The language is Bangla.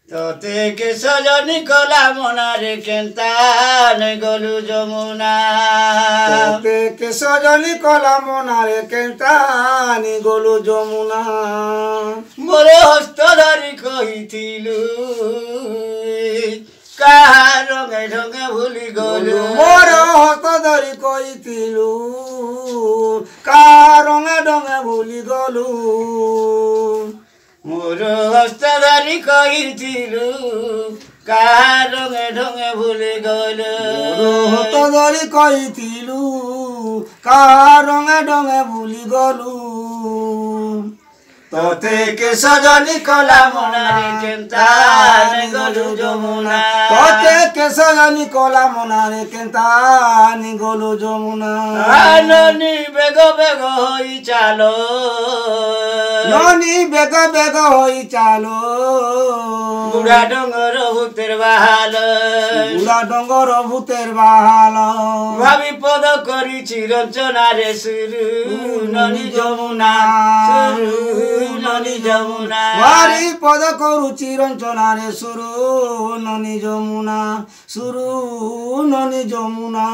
তোতে কে সজনি কলা মনারে কেন্তা নে গলু যমুনা তোতে কে সজনি কলা মনারে কেন্তা নি গলু যমুনা মোর হস্ত ধরি কহিছিলু কাহার রঙে ঢঙে ভুলি গলু মোর হস্ত ধরি কইতিলু কাহার রঙে ঢঙে ভুলি গলু মোর হস্ত ধরি কহিছিলু কাহার রঙে ঢঙে ভুলি গলু মোর হস্ত ধরি কইতিলু কাহার রঙে ঢঙে ভুলি গলু তোতে কে সজনি কলা মনারে কেন্তা নে গলু যমুনা তোতে কে সজনি কলা মনারে কেন্তা নি গলু যমুনা ননি বেগ বেগ হই চালো ননি বেগ বেগ হই চালো বুড়া ডঙ্গর ভূতের বাহাল বুড়া ডঙ্গর ভূতের বাহাল ভাবি পদ করিছি রচনারে সুরু ননি যমুনা সুরু ননি যমুনা ভারি পদ করুচি রঞ্চনারে সুরু ননি যমুনা সুরু ননি যমুনা।